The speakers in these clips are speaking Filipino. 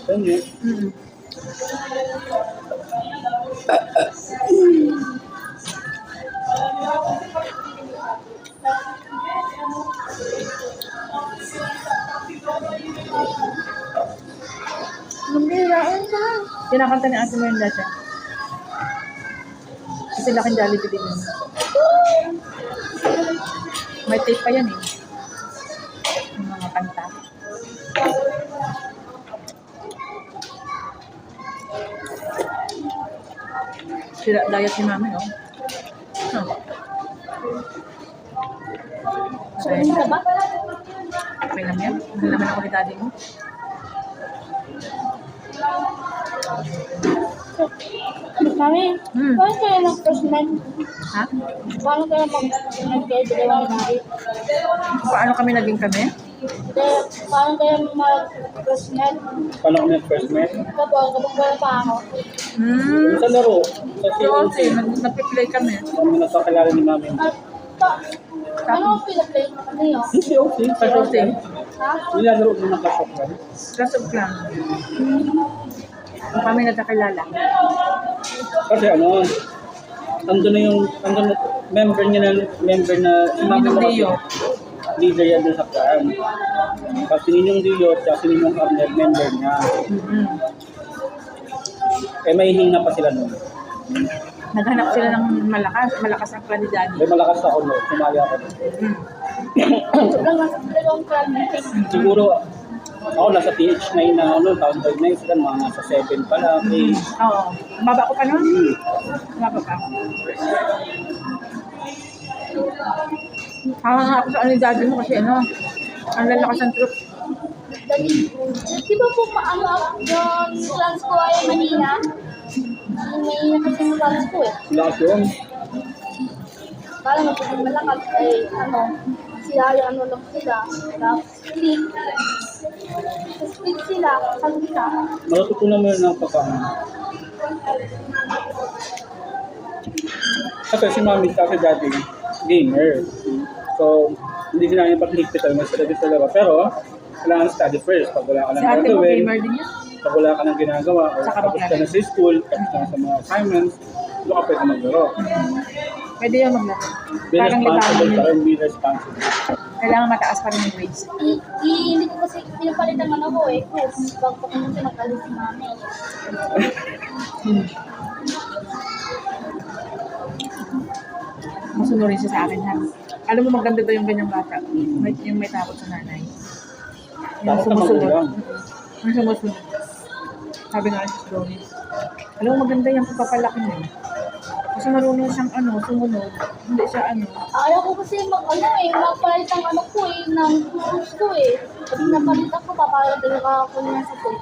Ganyan. Nambiraan ka. Kinakanta ni Ate Mo yung dati. Kasi laking Jollibee din yun. May tape pa yan eh. Yung mga kanta. Sira diet ni Mami, no? Sabihin ka ba? Okay lang yan. Mahal naman ako ni Daddy mo. Mami, paano kayo mag-first night? Ha? Paano kayo mag-first kayo dalawang mami? Paano kami naging kami? Paano kayo mag-first night? Paano kami first met? Kapag wala pa ako. Sa laro. Sa So, COC. nag-play kami. Kami nagkakilala ni Mami. Ano ang pinaplay? Ano yun? Yung COC. Sa COC. Ha? Nilalaro mo ng kasokran. Class of Clan. Kung kami nagkakilala. Kasi ano, andun na yung, andun na, member na, si Mami Ninong mo kasi, Dio. leader yan dun sa clan. Tapos si Ninong Dio, at si Ninong Arnel, member niya. Eh may hinga pa sila nun. Naghanap sila ng malakas ang clan ni Daddy. May malakas ako no, sumali ako nun. Sobrang nasa dalawang clan meeting. Siguro, ako nasa PH9 na ano, taon 9 sila, mga nasa 7 pa lang. Eh, Oo. Baba ko pa nun? Baba pa. Hawa nga ako sa ano ni Daddy mo kasi ano, ang lalakas ng troop. Di ba po maano yung clans ko ay Manila? Yung Manila kasi yung clans ko eh. lakas yun. Parang magiging malakas ay ano, sila yung ano lang sila. Split. Split sila, salita. Matutunan mo yun ng pagkakang. Kasi si Mami kasi dati, gamer. So, hindi sila yung pag-higpitan mo sila dito talaga. Pero, kailangan study first. Pag wala ka Si nang ate mo, gagawin, gamer din yan. pag wala ka nang ginagawa, o Saka tapos ka na sa school, tapos ka na sa mga assignments, doon ka pwede maglaro. Pwede yan maglaro. Be Parang responsible libangan ka yun. rin, be responsible. Kailangan mataas pa rin yung grades. Hindi ko kasi pinapalit ang ano ko eh. Pag papunta nag-alis si mami. Masunurin siya sa akin ha. Alam mo maganda daw yung ganyang bata. Yung may takot sa nanay. Yung Takot na sumusunod. magulang. Yung sumusunod. Sabi nga si Chloe. Alam mo maganda yung pagpapalaki niya. Kasi marunong siyang ano, sumunod. Hindi siya ano. Ayaw ko kasi magpalit ang ano ko eh, ng tools ko eh. Pag napalit ako, papalit din ako niya sa food.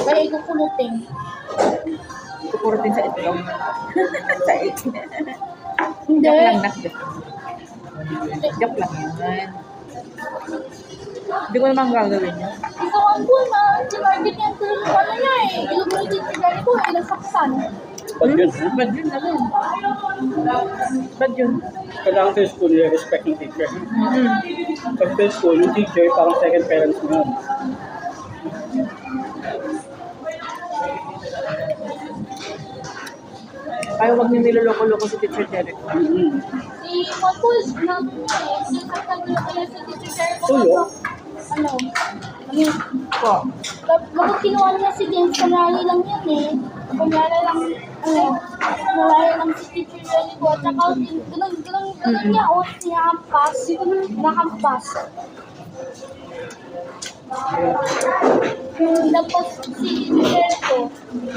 Kaya ikukulutin. Kukurutin sa itlog. Sa itlog. Hindi. Joke lang, nak. Joke lang yan. Hindi ko naman gagawin yun. Ikaw ang buwan na, si Margaret yan tuloy ko ano niya eh. Ilugulutin si Gary ko eh, nasaksan. Pag yun, ha? Bad yun, ano? Bad yun. Kailangan sa school, respect yung teacher. Pag sa school, yung teacher, parang second parents mo yun. Kaya huwag niyo niloloko-loko si Teacher Derek. Si Paul, si Pagkagulong kaya sa teacher Gary ko. Tuyo? Ano? Po. Bakit kinuha niya si James Canali lang yan eh. Kunyari lang, nalaya lang si teacher Gary ko. At saka, ganun niya o, sinahampas. Nahampas. Tapos si teacher ko,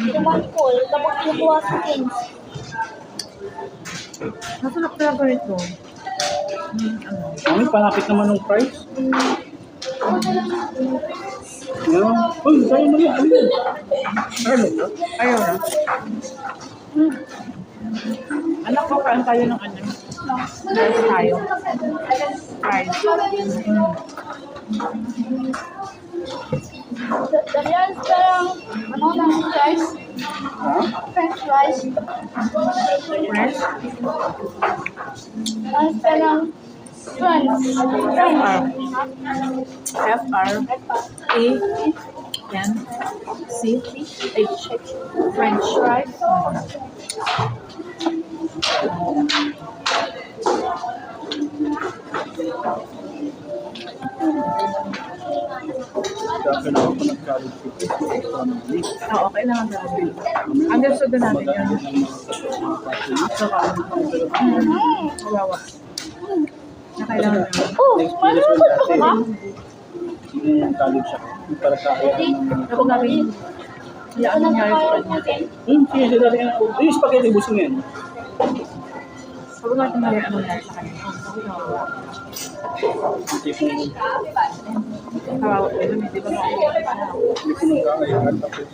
tumangkol. Tapos kinukuha si James. Masarap talaga ito. Mami, palapit naman ng price. Yan. Uy, tayo mo yan. Ano yun? Ano na? Ayaw na. Anak ko, kain tayo ng ano. Kain tayo. Kain. Dahil parang, ano na, guys, Ha? French fries. French? Ang parang French. F-R-A-N-C-H. French fries. Kaya kailangan ko nag-college ko. Oo, kailangan natin. Understood na natin yun. Kawawa. Na kailangan natin. Oh, malulog ka ba? Sige yung college siya. Yung para sa akin. Kapag namin, Ano ano nangyari sa kaya kanya. natin? Sige, sige dati ka na. Yung spaghetti, busong yan. Kapag natin nangyari, ano nangyari sa kanya. Hindi po, Kawawa ko yun, hindi ba? hindi po nagkakayaan. Tapos,